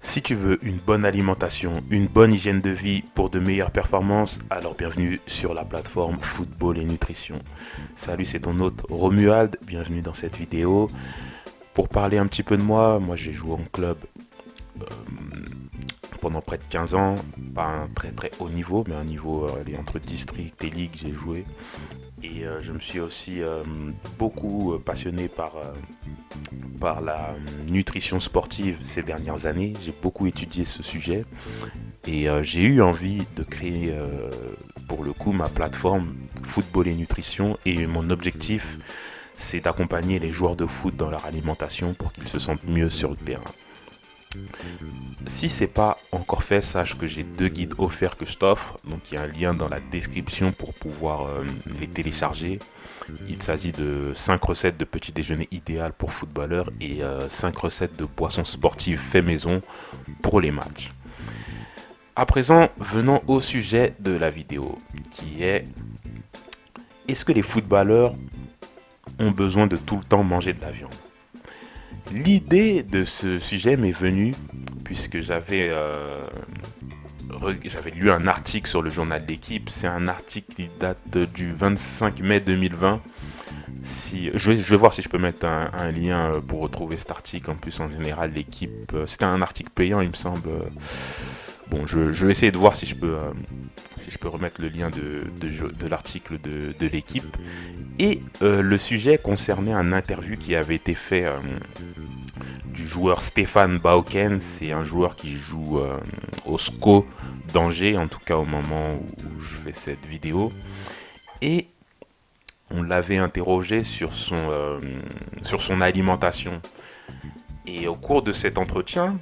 Si tu veux une bonne alimentation, une bonne hygiène de vie pour de meilleures performances, alors bienvenue sur la plateforme Football et Nutrition. Salut, c'est ton hôte Romuald, bienvenue dans cette vidéo. Pour parler un petit peu de moi, j'ai joué en club euh, pendant près de 15 ans, pas un très très haut niveau, mais un niveau entre district et ligue, j'ai joué. Et je me suis aussi beaucoup passionné par la nutrition sportive ces dernières années. J'ai beaucoup étudié ce sujet et j'ai eu envie de créer pour le coup ma plateforme Football et Nutrition. Et mon objectif, c'est d'accompagner les joueurs de foot dans leur alimentation pour qu'ils se sentent mieux sur le terrain. Si c'est pas encore fait, sache que j'ai deux guides offerts que je t'offre. Donc il y a un lien dans la description pour pouvoir les télécharger. Il s'agit de 5 recettes de petit déjeuner idéal pour footballeurs et 5 recettes de boissons sportives fait maison pour les matchs. À présent, venons au sujet de la vidéo qui est: est-ce que les footballeurs ont besoin de tout le temps manger de la viande? L'idée de ce sujet m'est venue puisque j'avais lu un article sur le journal de l'équipe. C'est un article qui date du 25 mai 2020. Je vais voir si je peux mettre un lien pour retrouver cet article. En plus, en général, l'équipe, c'était un article payant, il me semble. Bon, je vais essayer de voir si je peux remettre le lien de l'article de l'équipe. Et le sujet concernait un interview qui avait été fait du joueur Stéphane Bauken. C'est un joueur qui joue au SCO d'Angers, en tout cas au moment où je fais cette vidéo. Et on l'avait interrogé sur son alimentation. Et au cours de cet entretien,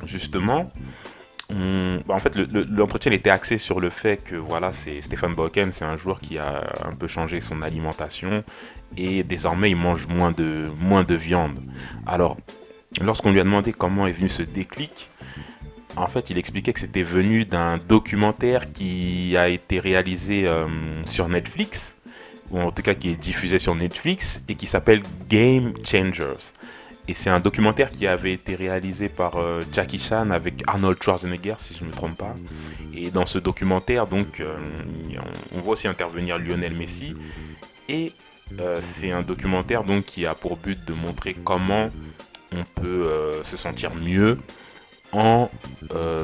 justement, en fait, l'entretien était axé sur le fait que voilà, c'est Stéphane Bauken, c'est un joueur qui a un peu changé son alimentation et désormais il mange moins de viande. Alors, lorsqu'on lui a demandé comment est venu ce déclic, en fait, il expliquait que c'était venu d'un documentaire qui a été réalisé sur Netflix, ou en tout cas qui est diffusé sur Netflix, et qui s'appelle Game Changers. Et c'est un documentaire qui avait été réalisé par Jackie Chan avec Arnold Schwarzenegger, si je ne me trompe pas. Et dans ce documentaire, donc, on voit aussi intervenir Lionel Messi. Et c'est un documentaire donc, qui a pour but de montrer comment on peut se sentir mieux en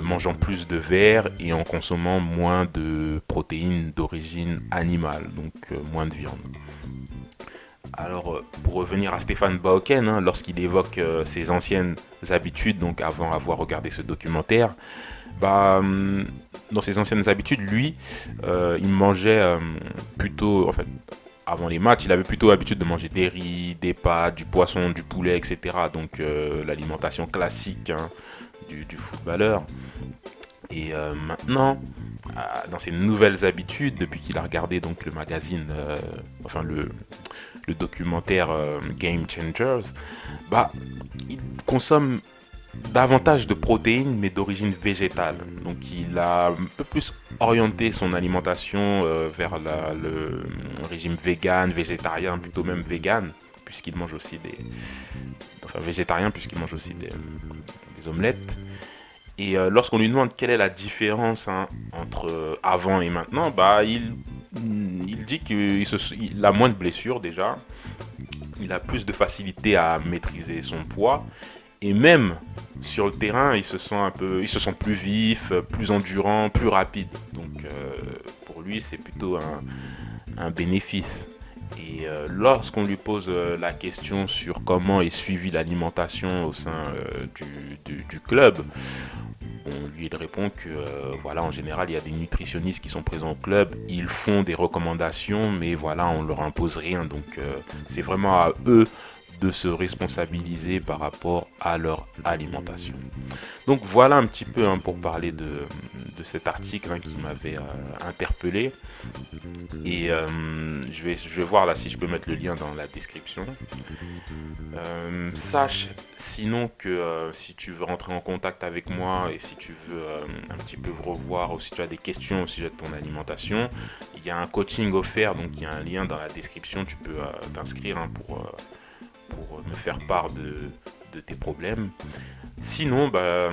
mangeant plus de verre et en consommant moins de protéines d'origine animale, donc moins de viande. Alors, pour revenir à Stéphane Bauken, lorsqu'il évoque ses anciennes habitudes, donc avant avoir regardé ce documentaire, dans ses anciennes habitudes, lui, il mangeait plutôt, en fait, avant les matchs, il avait plutôt l'habitude de manger des riz, des pâtes, du poisson, du poulet, etc. Donc, l'alimentation classique du footballeur. Et maintenant, dans ses nouvelles habitudes, depuis qu'il a regardé donc le magazine, le documentaire Game Changers, il consomme davantage de protéines mais d'origine végétale. Donc il a un peu plus orienté son alimentation vers le régime vegan, végétarien, plutôt même vegan, puisqu'il mange aussi végétarien puisqu'il mange aussi des omelettes. Et lorsqu'on lui demande quelle est la différence entre avant et maintenant, il dit qu'il a moins de blessures déjà, il a plus de facilité à maîtriser son poids, et même sur le terrain, il se sent plus vif, plus endurant, plus rapide. Donc pour lui, c'est plutôt un bénéfice. Et lorsqu'on lui pose la question sur comment est suivie l'alimentation au sein du club, il répond que voilà, en général, il y a des nutritionnistes qui sont présents au club, ils font des recommandations, mais voilà, on leur impose rien. Donc c'est vraiment à eux de se responsabiliser par rapport à leur alimentation. Donc voilà un petit peu pour parler de cet article qui m'avait interpellé. Et je vais voir là si je peux mettre le lien dans la description. Sache sinon que si tu veux rentrer en contact avec moi et si tu veux un petit peu revoir ou si tu as des questions au sujet de ton alimentation, il y a un coaching offert, donc il y a un lien dans la description, tu peux t'inscrire pour me faire part de tes problèmes. Sinon, bah,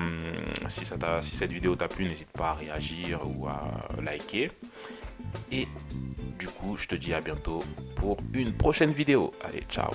si cette vidéo t'a plu, n'hésite pas à réagir ou à liker. Et du coup, je te dis à bientôt pour une prochaine vidéo. Allez, ciao!